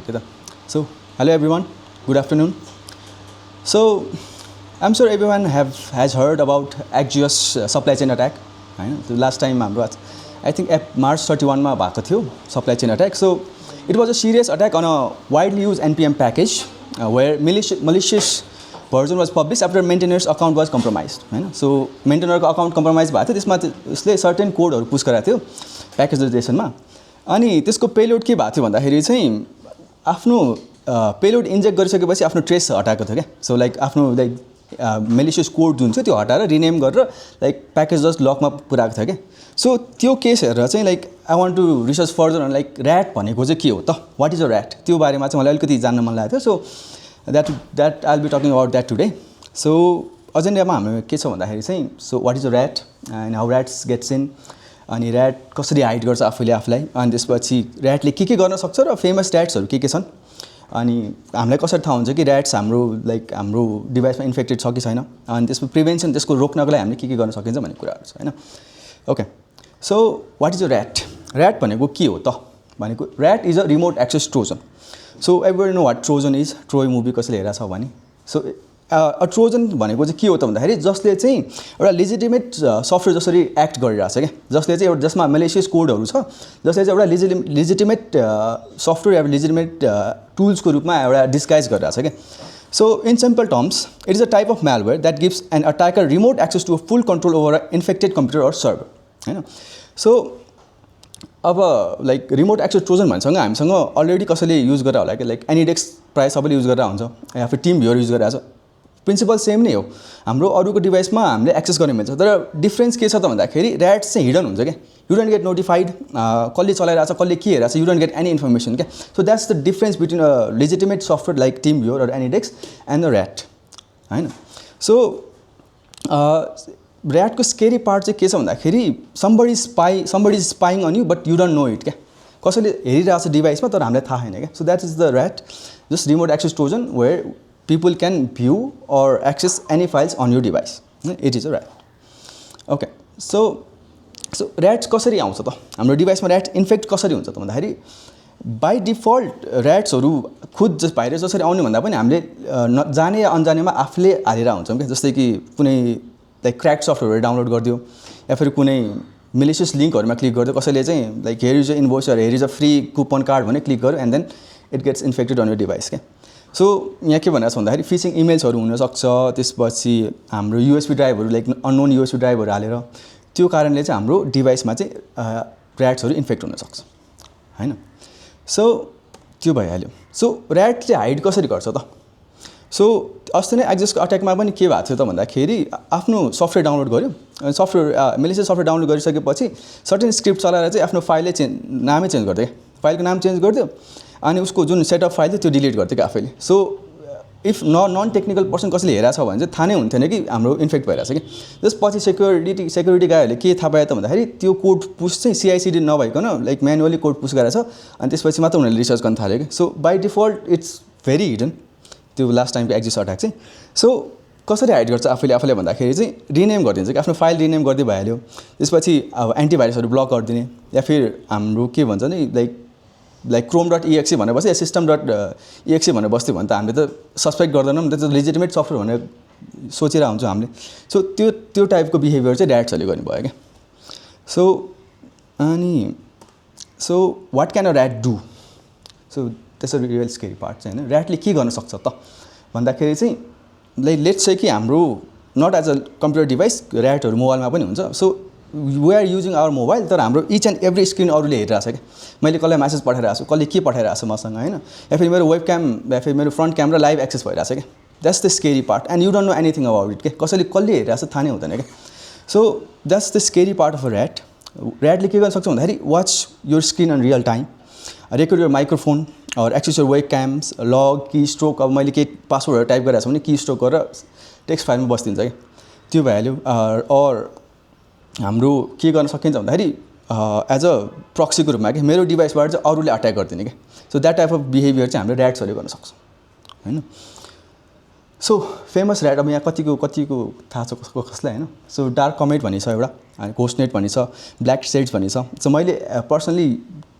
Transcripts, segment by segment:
के त So hello everyone, good afternoon. So I'm sure everyone has heard about Axios supply chain attack. हैन त्यो last time हाम्रो I think March 31 मा भएको थियो supply chain attack. So it was a serious attack on a widely used NPM package where malicious version was published after maintainer's account was compromised. हैन so maintainer को account compromise भएको थियो, त्यसमा उसले certain कोडहरु push गराएको थियो package रजिस्ट्रेसनमा. अनि त्यसको पेलोड के भएको थियो भन्दाखेरि चाहिँ आफ्नो पेलोड इन्जेक्ट गरिसकेपछि आफ्नो ट्रेस हटाएको थियो क्या. सो लाइक आफ्नो लाइक मेलिसियस कोड जुन छ त्यो हटाएर रिनेम गरेर लाइक प्याकेज जस्ट लकमा पुऱ्याएको थियो क्या. सो त्यो केस हेरेर चाहिँ like I want to research further on like RAT भनेको चाहिँ के हो त, वाट इज अ ऱ्याट, त्यो बारेमा चाहिँ मलाई अलिकति जान्न मन लागेको थियो. So that I will be talking about that today. So एजेन्डामा हाम्रो के छ भन्दाखेरि चाहिँ so what is a rat and how rats gets in, अनि ऱ्याट कसरी हाइड गर्छ आफूले आफूलाई, अनि त्यसपछि ऱ्याटले के गर्न सक्छ र फेमस ऱ्याट्सहरू के छन्, अनि हामीलाई कसरी थाहा हुन्छ कि ऱ्याट्स हाम्रो लाइक हाम्रो डिभाइसमा इन्फेक्टेड छ कि छैन, अनि त्यसको प्रिभेन्सन त्यसको रोक्नको लागि हामीले के गर्न सकिन्छ भन्ने कुराहरू छ हैन. Okay, so what is a RAT. RAT भनेको के हो त भनेको RAT is a remote access Trojan. So everybody know what Trojan is. Troy movie कसैले हेरेको छ भने सो अ ट्रोजन भनेको चाहिँ के हो त भन्दाखेरि जसले चाहिँ एउटा लेजिटिमेट सफ्टवेयर जसरी एक्ट गरिरहेछ क्या, जसले चाहिँ एउटा जसमा मेलिसियस कोडहरू छ, जसले चाहिँ एउटा लेजिटिमेट सफ्टवेयर या लेजिटिमेट टुल्सको रूपमा एउटा डिस्गाइज गरिरहेछ क्या. So in simple terms it is a type of malware that gives an attacker remote access to a full control over a infected computer or server हैन. सो अब like remote access trojan भन्सँग हामीसँग already कसैले use गरेर होला कि like एनिडेक्स प्रायः सबैले युज गरेर हुन्छ या फिर टिम भ्युअर युज गरिरहेछ. प्रिन्सिपल सेम नै हो, हाम्रो अरूको डिभाइसमा हामीले एक्सेस गर्ने मिल्छ. तर डिफ्रेन्स के छ त भन्दाखेरि ऱ्याट्स चाहिँ हिडन हुन्छ क्या, यु डोन्ट गेट नोटिफाइड कसले चलाइरहेछ कसले के हेरेछ, you don't get any information क्या. So that's the difference between a legitimate software like TeamViewer or AnyDesk and the rat हैन. सो ऱ्याटको स्केरी पार्ट चाहिँ के छ भन्दाखेरि somebody is spying on you but you don't know it क्या. कसैले हेरिरहेको छ डिभाइसमा तर हामीलाई थाहा छैन क्या. So that is the RAT, just remote access Trojan where people can view or access any files on your device. It is a rat. Okay, so rats कसरी आउँछ त हाम्रो डिभाइसमा, ऱ्याट इन्फेक्ट कसरी हुन्छ त भन्दाखेरि बाई डिफल्ट ऱ्याट्सहरू खुद virus जसरी आउने भन्दा पनि हामीले नजाने या अनजानेमा आफूले हालेर हुन्छौँ क्या. जस्तै कि कुनै लाइक क्र्याक सफ्टवेयरहरू डाउनलोड गरिदियो या फिर कुनै मेलिसियस लिङ्कहरूमा क्लिक गरिदियो, कसैले चाहिँ like here is a invoice or here is a free coupon card भने क्लिक गर्यो and then it gets infected on your device क्या. सो यहाँ के भनेको छ भन्दाखेरि फिसिङ इमेल्सहरू हुनसक्छ, त्यसपछि हाम्रो युएसबी ड्राइभहरू लाइक अननोन युएसबी ड्राइभहरू हालेर त्यो कारणले चाहिँ हाम्रो डिभाइसमा चाहिँ ऱ्याट्सहरू इन्फेक्ट हुनसक्छ हैन. सो त्यो भइहाल्यो. सो ऱ्याटले हाइड कसरी गर्छ त. सो अस्ति नै एक्सेसको अट्याकमा पनि के भएको थियो त भन्दाखेरि आफ्नो सफ्टवेयर डाउनलोड गर्यो, सफ्टवेयर मेलिसियस सफ्टवेयर डाउनलोड गरिसकेपछि सर्टेन स्क्रिप्ट चलाएर चाहिँ आफ्नो फाइलले नामै चेन्ज गरिदियो क्या, फाइलको नाम चेन्ज गरिदियो अनि उसको जुन सेटअप फाइल थियो त्यो डिलिट गर्थ्यो कि आफैले. So if non technical person कसैले हेरेछ भने चाहिँ थाहा नै हुन्थेन कि हाम्रो इन्फेक्ट भइरहेछ कि. त्यसपछि सेक्युरिटी गाईहरूले के थाहा पायो त भन्दाखेरि त्यो कोड पुस चाहिँ सिआइसिडी नभइकन लाइक म्यानुअली कोड पुस गरेछ अनि त्यसपछि मात्र उनीहरूले रिसर्च गर्न थाल्यो कि. So by default it's very hidden त्यो लास्ट टाइमको एक्जिस्ट अट्याक चाहिँ. सो कसरी हाइड गर्छ आफूले भन्दाखेरि चाहिँ रिनेम गरिदिन्छ कि, आफ्नो फाइल रिनेम गर्दै भइहाल्यो. त्यसपछि अब एन्टिभाइरसहरू ब्लक गरिदिने या फिर हाम्रो के भन्छ नि लाइक chrome.exe भनेर बस्यो या system.exe भनेर बस्थ्यो भने त हामीले त सस्पेक्ट गर्दैनौँ, त्यो त लेजिटिमेट सफ्टवेयर भनेर सोचिरहेको हुन्छौँ हामीले. सो त्यो टाइपको बिहेभियर चाहिँ ऱ्याट्सहरूले गर्नुभयो क्या. सो अनि so what can a RAT do. So त्यसो रियल स्केरी पार्ट चाहिँ होइन, ऱ्याटले के गर्न सक्छ त भन्दाखेरि चाहिँ लाइक लेट्स चाहिँ कि हाम्रो not as a computer device ऱ्याटहरू मोबाइलमा पनि हुन्छ. So we are using our mobile, तर हाम्रो इच एन्ड एभ्री स्क्रिन अरूले हेरिरहेछ क्या. मैले कसलाई म्यासेज पठाइरहेको छु, कसले के पठाइरहेको छ मसँग होइन, या फिर मेरो वेब क्याम या फिर मेरो फ्रन्ट क्यामेरा लाइभ एक्सेस भइरहेछ क्या. That's the scary part and you don't know anything about it क्या. कसले हेरिरहेछ थाहा नै हुँदैन क्या. So that's the scary part of a rat. ऱ्याटले के गर्न सक्छ भन्दाखेरि watch your screen on real time, record your microphone or access your webcams, log keystroke. अब मैले केही पासवर्डहरू टाइप गरिरहेको छु भने की स्ट्रोक गरेर टेक्स्ट फाइलमा बस्दिन्छ क्या. त्यो भइहाल्यो. अर हाम्रो के गर्न सकिन्छ भन्दाखेरि एज अ प्रक्सीको रूपमा कि मेरो डिभाइसबाट चाहिँ अरूले अट्याक गरिदिने क्या. So that type of behaviour चाहिँ हाम्रो ऱ्याट्सहरूले गर्न सक्छ हैन. सो फेमस ऱ्याट अब यहाँ कतिको थाहा छ कसलाई हैन. सो डार्क कमेट भन्ने छ एउटा, अनि घोस्टनेट भन्ने छ, ब्ल्याक सेड्स भन्ने छ. सो मैले पर्सनली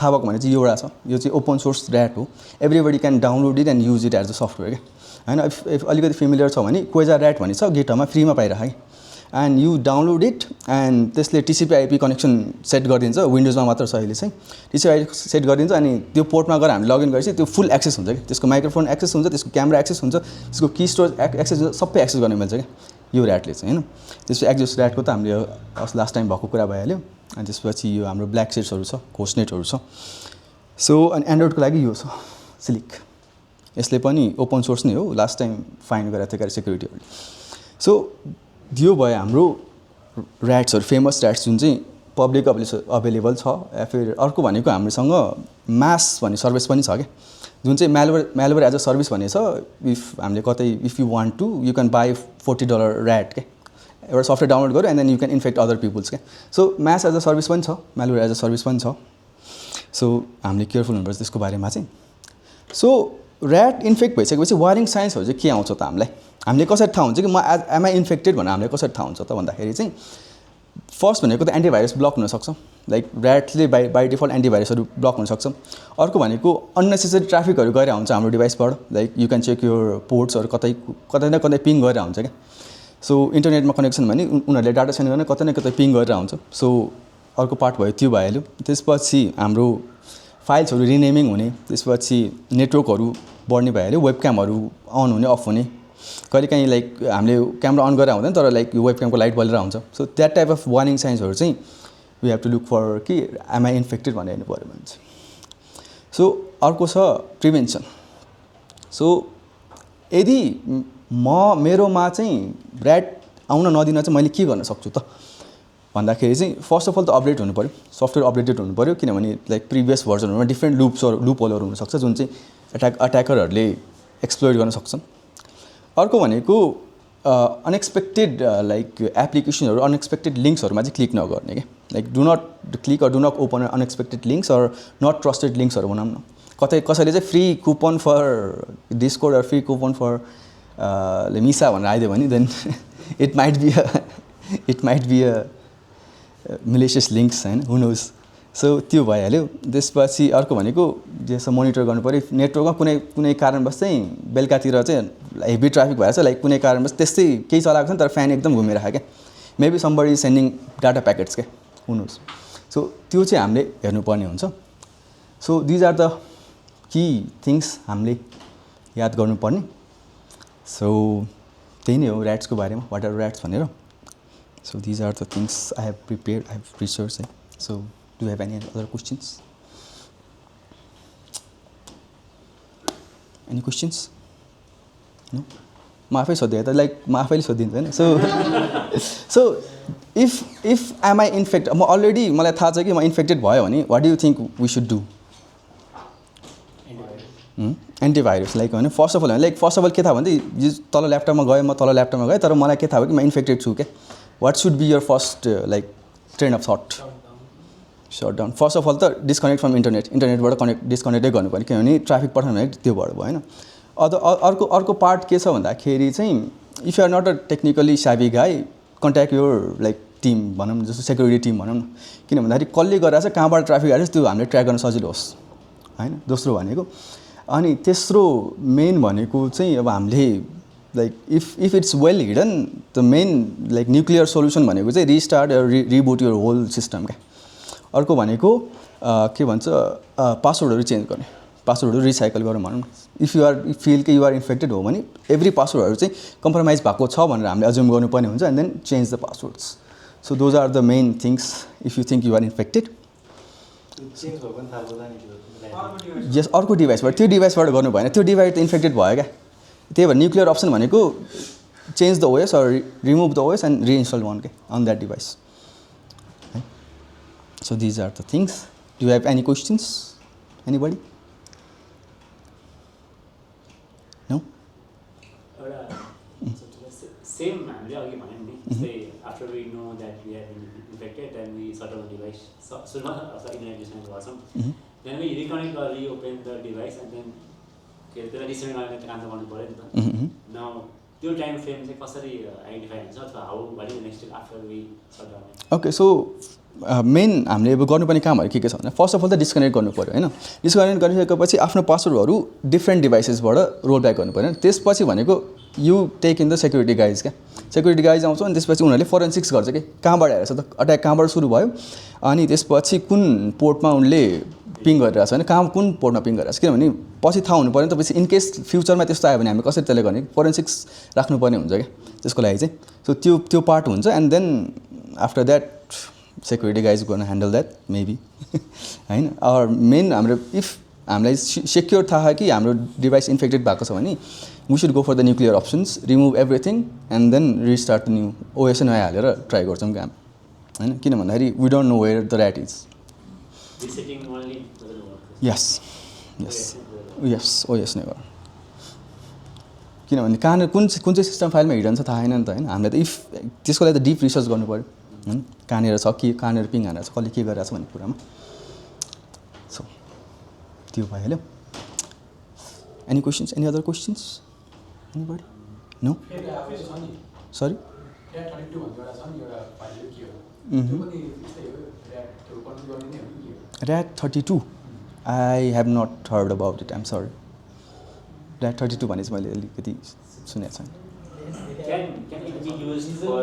थाहा भएको भने चाहिँ एउटा छ, यो चाहिँ ओपन सोर्स ऱ्याट हो, everybody can download it and use it as a software क्या होइन. इफ अलिकति फेमिलियर छ भने क्वेजा ऱ्याट भन्ने छ, गिटहबमा फ्रीमा पाइरहेको कि. And you download it and त्यसले TCP/IP कनेक्सन सेट गरिदिन्छ. विन्डोजमा मात्र छ अहिले चाहिँ TCP/IP सेट गरिदिन्छ. अनि त्यो पोर्टमा गएर हामीले लगइन गरेपछि त्यो फुल एक्सेस हुन्छ कि, त्यसको माइक्रोफोन एक्सेस हुन्छ, त्यसको क्यामेरा एक्सेस हुन्छ, त्यसको की स्टोरेज एक्सेस हुन्छ, सबै एक्सेस गर्न मिल्छ क्या यो ऱ्याटले चाहिँ होइन. त्यसपछि एक्जोस ऱ्याटको त हामीले लास्ट टाइम भएको कुरा भइहाल्यो. अनि त्यसपछि यो हाम्रो ब्ल्याक सेट्सहरू छ, घोस्टनेटहरू छ. सो अनि एन्ड्रोइडको लागि यो छ सिलिक, यसले पनि ओपन सोर्स नै हो, लास्ट टाइम फाइन्ड गरेको थियो क्या सेक्युरिटीहरूले. सो यो भयो हाम्रो ऱ्याट्सहरू, फेमस ऱ्याट्स जुन चाहिँ पब्लिक अभाइलेबल छ. या फिर अर्को भनेको हामीसँग मास भन्ने सर्भिस पनि छ क्या, जुन चाहिँ म्यालवेयर एज अ सर्भिस भन्ने छ. इफ हामीले कतै if you want to you can buy $40 rat क्या, एउटा सफ्टवेयर डाउनलोड गर्यो and then you can infect other peoples क्या. So MaaS as a service पनि छ, म्यालवेयर एज अ सर्भिस पनि छ. सो हामीले केयरफुल हुनुपर्छ त्यसको बारेमा चाहिँ. सो ऱ्याट इन्फेक्ट भइसकेपछि वार्निङ साइन्सहरू चाहिँ के आउँछ त हामीले कसरी थाहा हुन्छ कि म एम आई इन्फेक्टेड भनेर हामीले कसरी थाहा हुन्छ त भन्दाखेरि चाहिँ फर्स्ट भनेको त एन्टिभाइरस ब्लक हुनसक्छ, लाइक ऱ्याटले बाई डिफल्ट एन्टिभाइरसहरू ब्लक हुनसक्छ. अर्को भनेको अननेसेसरी ट्राफिकहरू गइरहेको हुन्छ हाम्रो डिभाइसबाट, like you can check your पोर्ट्सहरू कतै न कतै पिङ गरिरहेको हुन्छ क्या. सो इन्टरनेटमा कनेक्सन भने उनीहरूले डाटा सेन्ड गर्न कतै न कतै पिङ गरिरहेको हुन्छ. सो अर्को पार्ट भयो त्यो भइहाल्यो. त्यसपछि हाम्रो फाइल्सहरू रिनेमिङ हुने, त्यसपछि नेटवर्कहरू बढ्ने भइहाल्यो, वेबक्यामहरू अन हुने अफ हुने. कहिलेकाहीँ लाइक हामीले क्यामेरा अन गरेर हुँदैन तर लाइक यो वेबक्यामको लाइट बलेर हुन्छ. So that type of warning साइन्सहरू चाहिँ we have to look for कि एम आई इन्फेक्टेड भनेर हेर्नु पऱ्यो भने चाहिँ. सो अर्को छ प्रिभेन्सन. सो यदि मेरोमा चाहिँ ऱ्याट आउन नदिन चाहिँ मैले के गर्न सक्छु त भन्दाखेरि चाहिँ फर्स्ट अफ अल त अपडेट हुनु पऱ्यो, सफ्टवेयर अपडेटेड हुनु पऱ्यो. किनभने लाइक प्रिभियस भर्जनहरूमा डिफ्रेन्ट लुप होलहरू हुनसक्छ जुन चाहिँ अट्याकरहरूले एक्सप्लोइट गर्न सक्छन्. अर्को भनेको अनएक्सपेक्टेड लाइक एप्लिकेसनहरू, अनएक्सपेक्टेड लिङ्क्सहरूमा चाहिँ क्लिक नगर्ने क्या. Like do not click or do not open unexpected links or not trusted लिङ्क्सहरू भनौँ न. कसैले चाहिँ free coupon for Discord or free coupon for मिसा भनेर आइदियो भने then it might be a malicious links होइन, हु नोज. सो त्यो भइहाल्यो. त्यसपछि अर्को भनेको जस्तो मोनिटर गर्नु पऱ्यो. नेटवर्कमा कुनै कारणवश चाहिँ बेलुकातिर चाहिँ हेभी ट्राफिक भएर चाहिँ लाइक कुनै कारणवश त्यस्तै केही चलाएको छ नि तर फ्यान एकदम घुमिरहेको क्या, maybe somebody sending data packets क्या, हु नोज. सो त्यो चाहिँ हामीले हेर्नुपर्ने हुन्छ. So these are the key things हामीले याद गर्नुपर्ने. सो त्यही नै हो ऱ्याट्सको बारेमा, वाट आर ऱ्याट्स भनेर. So these are the things I have prepared, I have researched. So do you have any other questions? Any questions? No? म आफै सोधेँ त लाइक म आफैले सोधिदिन्छु होइन. So if am I infect, म अलरेडी मलाई थाहा छ कि म इन्फेक्टेड भयो भने what do you think we should do? Antivirus like होइन. First of all like first of all के थाहा भने तल ल्यापटपमा गएँ, म तल ल्यापटपमा गएँ तर मलाई के थाहा भयो कि म इन्फेक्टेड छु क्या. What should be your first like train of thought? Shut down. First of all त डिस्कनेक्ट फ्रम इन्टरनेटबाट डिस्कनेक्टै गर्नु पऱ्यो, किनभने ट्राफिक पठाउनु भने त्योबाट भयो होइन. अर्को पार्ट के छ भन्दाखेरि चाहिँ if you are not a technically savvy guy, contact your like team भनौँ न, जस्तो सेक्युरिटी टिम भनौँ न. किन भन्दाखेरि कसले गरिरहेको छ, कहाँबाट ट्राफिक आएको छ त्यो हामीले ट्र्याक गर्न सजिलो होस् होइन. दोस्रो भनेको अनि तेस्रो मेन भनेको चाहिँ अब हामीले like if it's well hidden the main like nuclear solution भनेको चाहिँ restart reboot your whole system क्या. अर्को भनेको के भन्छ पासवर्डहरू चेन्ज गर्ने, पासवर्डहरू रिसाइकल गरौँ भनौँ न. इफ यु आर फिल कि युआर इन्फेक्टेड हो भने एभ्री पासवर्डहरू चाहिँ कम्प्रोमाइज भएको छ भनेर हामीले अज्युम गर्नुपर्ने हुन्छ and then change the passwords. So those are the main things if you think you're infected. Yes अर्को डिभाइसबाट, त्यो डिभाइसबाट गर्नु भएन, त्यो डिभाइस त इन्फेक्टेड भयो क्या. त्यही भएर न्युक्लियर अप्सन भनेको change the OS or remove the OS and reinstall one के on that device. So these are the things. Do you have any questions? Anybody? No? Same after we know that we have been infected, then we shut down the device. So not inhalation was awesome. Then we reconnect or reopen the device and then the listening on the now त्यो time frame चाहिँ कसरी identify हुन्छ अथवा how what is the next step after we shut down? Okay, so main हामीले अब गर्नुपर्ने कामहरू के छ भने फर्स्ट अफ अल त डिस्कनेक्ट गर्नु पऱ्यो होइन. डिस्कनेक्ट गरिसकेपछि आफ्नो पासवर्डहरू डिफ्रेन्ट डिभाइसेसबाट रोल ब्याक गर्नु पऱ्यो. त्यसपछि भनेको you take in the security guys क्या. सेक्युरिटी गाइज आउँछ अनि त्यसपछि उनीहरूले फोरेन्सिक्स गर्छ कि कहाँबाट हेरेछ त अट्याक कहाँबाट सुरु भयो अनि त्यसपछि कुन पोर्टमा उनले पिङ गरिरहेको छ होइन, कहाँ कुन पोर्टमा पिङ गरिरहेको छ. किनभने पछि थाहा हुनु पऱ्यो नि त, पछि इनकेस फ्युचरमा त्यस्तो आयो भने हामी कसरी त्यसले गर्ने फोरेन्सिक्स राख्नुपर्ने हुन्छ क्या त्यसको लागि चाहिँ. सो त्यो पार्ट हुन्छ and then after that security guys गर्न ह्यान्डल द्याट मेबी होइन. अर मेन हाम्रो इफ हामीलाई सेक्योर थाहा कि हाम्रो डिभाइस इन्फेक्टेड भएको छ भने we should go for the nuclear options, remove everything and then restart the new OS नयाँ हालेर ट्राई गर्छौँ काम होइन. किन भन्दाखेरि we don't know where the RAT is. यस यस यस ओएस नै गर. किनभने कहाँनिर कुन चाहिँ सिस्टम फाइलमा हिडन छ थाहा छैन नि त होइन. हामीले त इफ त्यसको लागि त डिप रिसर्च गर्नु पऱ्यो होइन, कहाँनिर छ के कहाँनिर पिङ हानेर छ कसले के गरिरहेको छ भन्ने कुरामा. सो त्यो भइहाल्यो. Any questions, any other questions, anybody? No sorry. RAT32 I have not heard about it, I'm sorry. RAT32 भने चाहिँ मैले अलिकति सुनेको छैन. Can it be used for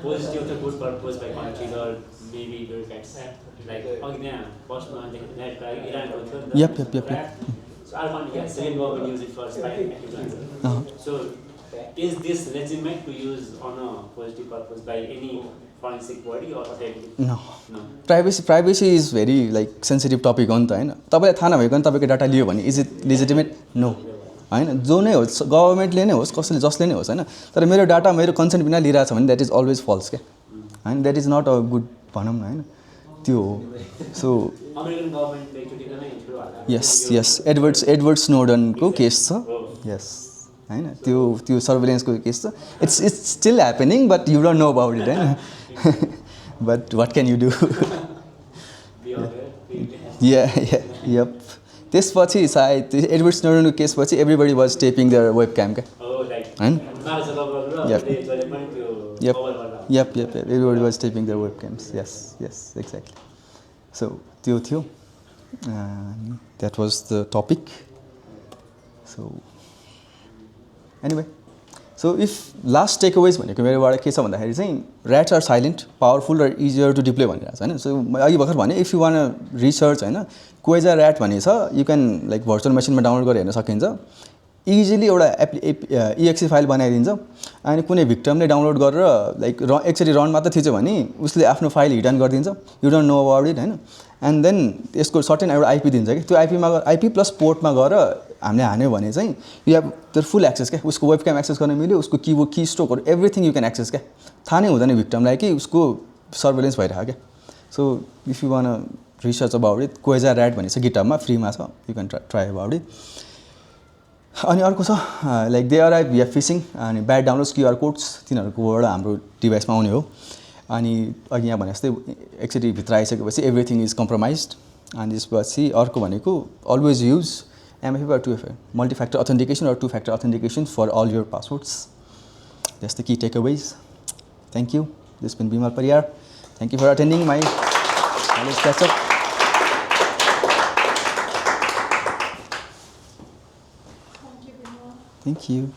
positive or good purpose by countries or maybe bureaucrats? Like, first one, Iran. Yep. So Al-Qaeda, second government use it for spying activities. So, is this legitimate to use on a positive purpose by any forensic body or authority? No. Privacy is very like sensitive topic हो नि त होइन. तपाईँलाई थाहा नभइकन तपाईँको data लियो भने is it legitimate? No होइन. जो नै होस्, गभर्मेन्टले नै होस्, कसैले जसले नै होस् होइन, तर मेरो डाटा मेरो कन्सेन्ट बिना लिइरहेको छ भने द्याट इज अलवेज फल्स क्या होइन. That is not a good भनौँ न होइन. त्यो हो. सो यस एडवर्ड स्नोडनको केस छ. यस होइन, त्यो सर्भिलेन्सको केस छ. It's still happening but you don't know about it होइन. But what can you do. Yup. त्यसपछि सायद एडवर्ड स्नोडनको केसपछि everybody was taping their webcam क्या होइन. Yup everybody was taping their webcams. Yes exactly. So त्यो थियो. That was the topic. So anyway, so if last takeaways भनेको मेरोबाट के छ भन्दाखेरि चाहिँ ऱ्याट्स आर साइलेन्ट, पावरफुल र इजियर टु डिप्लोय भनिरहेको छ होइन. सो अघि भर्खर भने इफ यु वान रिसर्च होइन, क्वेजा ऱ्याट भन्ने छ, यु क्यान लाइक भर्चुअल मेसिनमा डाउनलोड गरेर हेर्न सकिन्छ. इजिली एउटा EXE फाइल बनाइदिन्छ अनि कुनै भिक्टमले डाउनलोड गरेर लाइक एकचोटि रन मात्र थिच्यो भने उसले आफ्नो फाइल हिडन गरिदिन्छ. You don't know about it होइन. एन्ड देन यसको सर्टेन एउटा आइपी दिन्छ कि त्यो आइपी प्लस पोर्टमा गएर हामीले हान्यो भने चाहिँ यु हेभ त्यो फुल एक्सेस क्या. उसको वेब क्याम एक्सेस गर्न मिल्यो, उसको किबोर्ड की स्ट्रोकहरू एभ्रिथिङ यु क्यान एक्सेस क्या. थाहा नै हुँदैन भिक्टमलाई कि उसको सर्भिलेन्स भइरहेको क्या. So if you want research about it, Quasar rat भन्ने छ गिटहबमा, फ्रीमा छ, you can try about it. अनि अर्को छ like they are via phishing अनि ब्याड डाउनलोड्स क्युआर कोड्स, तिनीहरूकोबाट हाम्रो डिभाइसमा आउने हो. अनि अघि यहाँ भने जस्तै एकचोटि भित्र आइसकेपछि एभ्रिथिङ इज कम्प्रोमाइज्ड. अनि त्यसपछि अर्को भनेको always use MFA or 2FA, multi-factor authentication or two-factor authentication for all your passwords. That's the key takeaways. Thank you. This has been Bimal Pariyar. Thank you for attending my knowledge catch-up. Thank you, Bimal. Thank you.